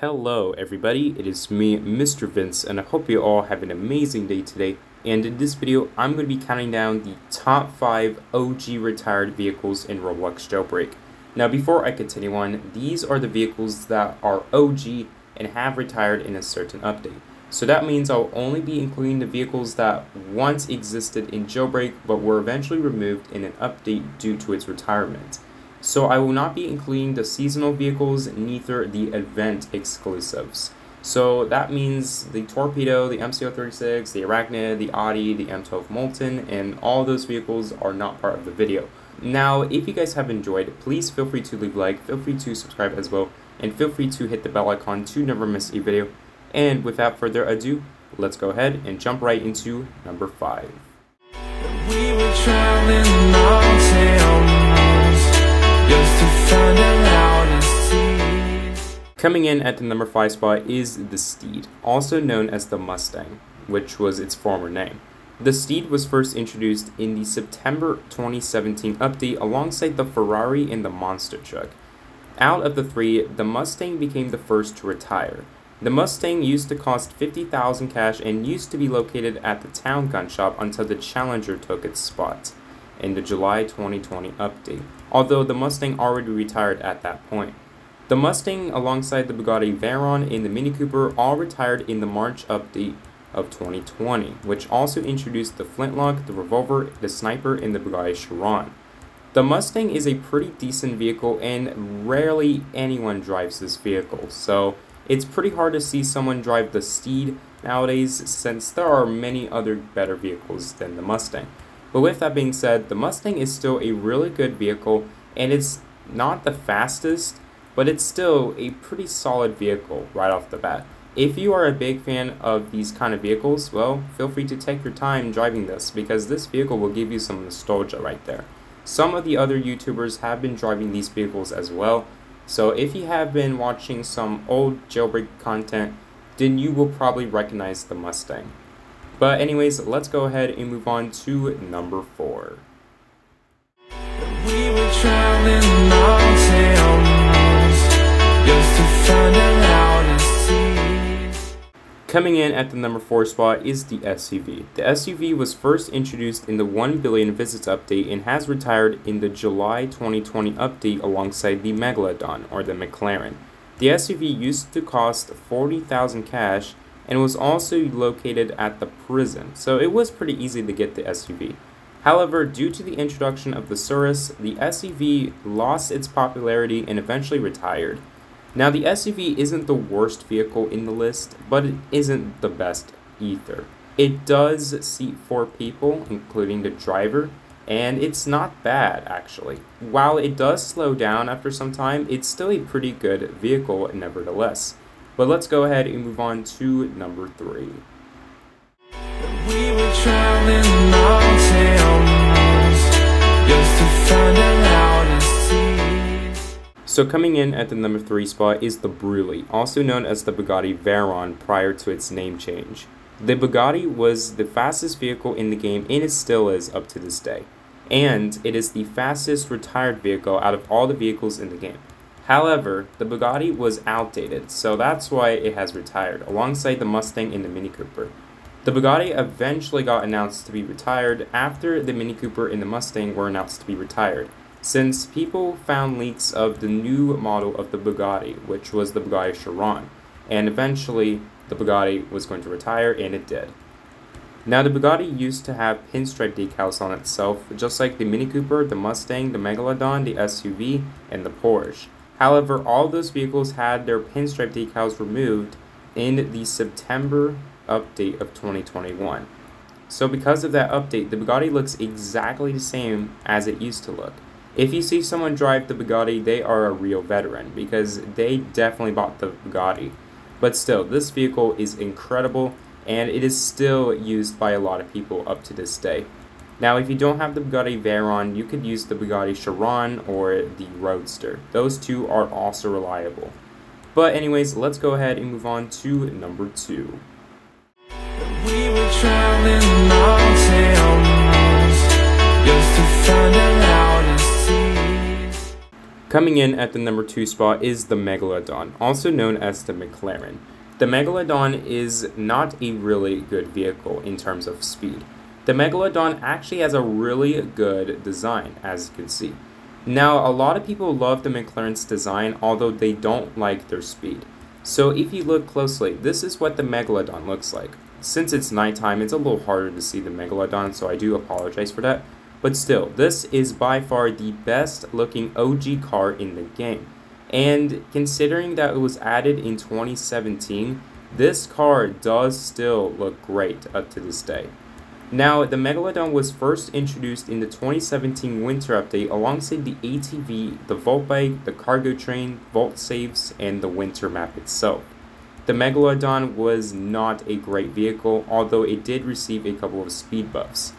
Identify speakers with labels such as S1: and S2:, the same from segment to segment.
S1: Hello everybody, it is me, MisterVince, and I hope you all have an amazing day today. And in this video, I'm going to be counting down the top 5 OG retired vehicles in Roblox Jailbreak. Now before I continue on, these are the vehicles that are OG and have retired in a certain update. So that means I'll only be including the vehicles that once existed in Jailbreak but were eventually removed in an update due to its retirement. So I will not be including the seasonal vehicles, neither the event exclusives. So that means the Torpedo, the MCO36, the Arachnid, the Audi, the M12 Molten, and all those vehicles are not part of the video. Now, if you guys have enjoyed, please feel free to leave a like, feel free to subscribe as well, and feel free to hit the bell icon to never miss a video. And without further ado, let's go ahead and jump right into number 5.
S2: We were traveling long
S1: Coming in at the number 5 spot is the Steed, also known as the Mustang, which was its former name. The Steed was first introduced in the September 2017 update alongside the Ferrari and the monster truck. Out of the three, the Mustang became the first to retire. The Mustang used to cost 50,000 cash and used to be located at the town gun shop until the Challenger took its spot in the July 2020 update, although the Mustang already retired at that point. The Mustang, alongside the Bugatti Veyron and the Mini Cooper, all retired in the March update of 2020, which also introduced the Flintlock, the Revolver, the Sniper, and the Bugatti Chiron. The Mustang is a pretty decent vehicle, and rarely anyone drives this vehicle, so it's pretty hard to see someone drive the Steed nowadays, since there are many other better vehicles than the Mustang. But with that being said, the Mustang is still a really good vehicle, and it's not the fastest, but it's still a pretty solid vehicle right off the bat. If you are a big fan of these kind of vehicles, well, feel free to take your time driving this, because this vehicle will give you some nostalgia right there. Some of the other YouTubers have been driving these vehicles as well, so if you have been watching some old Jailbreak content, then you will probably recognize the Mustang. But anyways, let's go ahead and move on to number 4.
S2: We were traveling long
S1: Coming in at the number 4 spot is the SUV. The SUV was first introduced in the 1 billion visits update and has retired in the July 2020 update alongside the Megalodon, or the McLaren. The SUV used to cost 40,000 cash and was also located at the prison, so it was pretty easy to get the SUV. However, due to the introduction of the Surus, the SUV lost its popularity and eventually retired. Now, the SUV isn't the worst vehicle in the list, but it isn't the best either. It does seat 4 people, including the driver, and it's not bad actually. While it does slow down after some time, it's still a pretty good vehicle nevertheless. But let's go ahead and move on to number 3.
S2: We were traveling long
S1: So coming in at the number 3 spot is the Bruley, also known as the Bugatti Veyron prior to its name change. The Bugatti was the fastest vehicle in the game, and it still is up to this day. And it is the fastest retired vehicle out of all the vehicles in the game. However, the Bugatti was outdated, so that's why it has retired, alongside the Mustang and the Mini Cooper. The Bugatti eventually got announced to be retired after the Mini Cooper and the Mustang were announced to be retired, since people found leaks of the new model of the Bugatti, which was the Bugatti Chiron, and eventually the Bugatti was going to retire, and it did. Now, the Bugatti used to have pinstripe decals on itself, just like the Mini Cooper, the Mustang, the Megalodon, the SUV, and the Porsche. However, all those vehicles had their pinstripe decals removed in the September update of 2021. So because of that update, the Bugatti looks exactly the same as it used to look. If you see someone drive the Bugatti, they are a real veteran, because they definitely bought the Bugatti. But still, this vehicle is incredible, and it is still used by a lot of people up to this day. Now, if you don't have the Bugatti Veyron, you could use the Bugatti Chiron or the Roadster. Those two are also reliable. But anyways, let's go ahead and move on to number 2.
S2: We were traveling long
S1: Coming in at the number 2 spot is the Megalodon, also known as the McLaren. The Megalodon is not a really good vehicle in terms of speed. The Megalodon actually has a really good design, as you can see. Now, a lot of people love the McLaren's design, although they don't like their speed. So if you look closely, this is what the Megalodon looks like. Since it's nighttime, it's a little harder to see the Megalodon, so I do apologize for that. But still, this is by far the best looking OG car in the game. And considering that it was added in 2017, this car does still look great up to this day. Now, the Megalodon was first introduced in the 2017 winter update alongside the ATV, the Volt Bike, the Cargo Train, Volt Safes, and the winter map itself. The Megalodon was not a great vehicle, although it did receive a couple of speed buffs.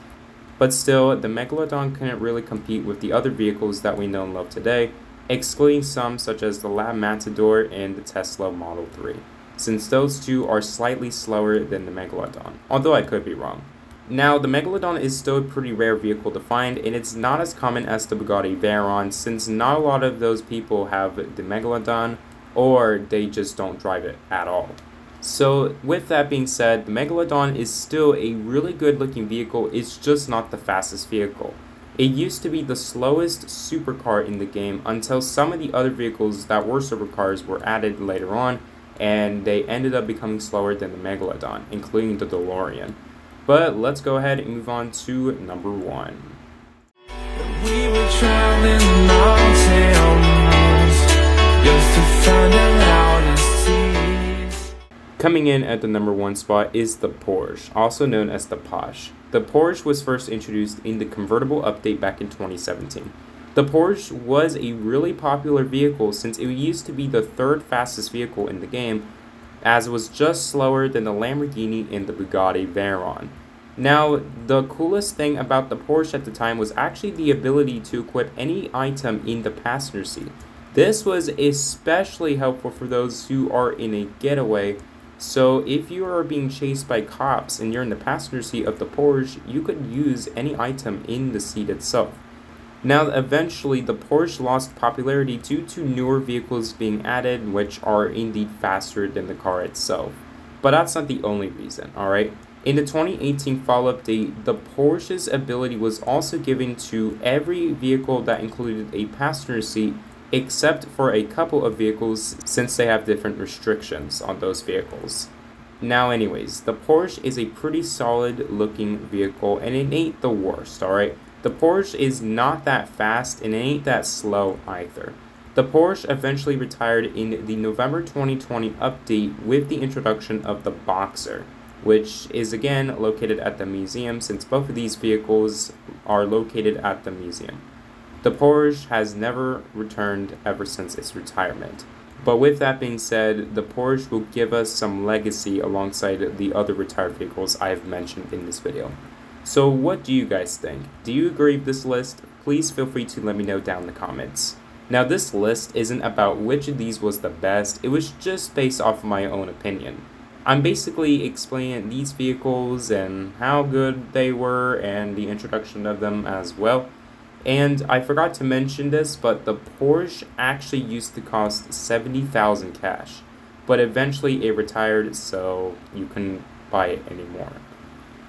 S1: But still, the Megalodon couldn't really compete with the other vehicles that we know and love today, excluding some such as the Lab Matador and the Tesla Model 3, since those two are slightly slower than the Megalodon, although I could be wrong. Now, the Megalodon is still a pretty rare vehicle to find, and it's not as common as the Bugatti Veyron, since not a lot of those people have the Megalodon, or they just don't drive it at all. So, with that being said, the Megalodon is still a really good looking vehicle, it's just not the fastest vehicle. It used to be the slowest supercar in the game until some of the other vehicles that were supercars were added later on, and they ended up becoming slower than the Megalodon, including the DeLorean. But let's go ahead and move on to number 1.
S2: We were traveling mountains just to find the loudest seas.
S1: Coming in at the number 1 spot is the Porsche, also known as the Porsche. The Porsche was first introduced in the convertible update back in 2017. The Porsche was a really popular vehicle since it used to be the 3rd fastest vehicle in the game, as it was just slower than the Lamborghini and the Bugatti Veyron. Now, the coolest thing about the Porsche at the time was actually the ability to equip any item in the passenger seat. This was especially helpful for those who are in a getaway, so if you are being chased by cops and you're in the passenger seat of the Porsche, you could use any item in the seat itself. Now, eventually, the Porsche lost popularity due to newer vehicles being added, which are indeed faster than the car itself. But that's not the only reason, alright? In the 2018 fall update, the Porsche's ability was also given to every vehicle that included a passenger seat, except for a couple of vehicles, since they have different restrictions on those vehicles. Now anyways, the Porsche is a pretty solid looking vehicle, and it ain't the worst, alright? The Porsche is not that fast, and it ain't that slow either. The Porsche eventually retired in the November 2020 update with the introduction of the Boxer, which is again located at the museum, since both of these vehicles are located at the museum. The Porsche has never returned ever since its retirement. But with that being said, the Porsche will give us some legacy alongside the other retired vehicles I've mentioned in this video. So what do you guys think? Do you agree with this list? Please feel free to let me know down in the comments. Now, this list isn't about which of these was the best, it was just based off of my own opinion. I'm basically explaining these vehicles and how good they were and the introduction of them as well. And I forgot to mention this, but the Porsche actually used to cost 70,000 cash. But eventually it retired, so you couldn't buy it anymore.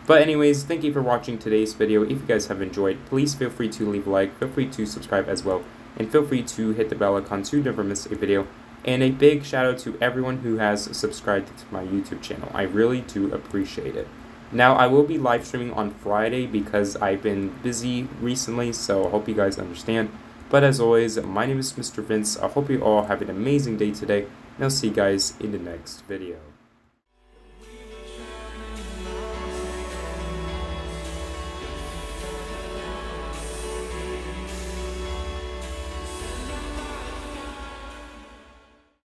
S1: But anyways, thank you for watching today's video. If you guys have enjoyed, please feel free to leave a like, feel free to subscribe as well, and feel free to hit the bell icon to never miss a video. And a big shout out to everyone who has subscribed to my YouTube channel. I really do appreciate it. Now, I will be live streaming on Friday because I've been busy recently, so I hope you guys understand. But as always, my name is MisterVince. I hope you all have an amazing day today, and I'll see you guys in the next video.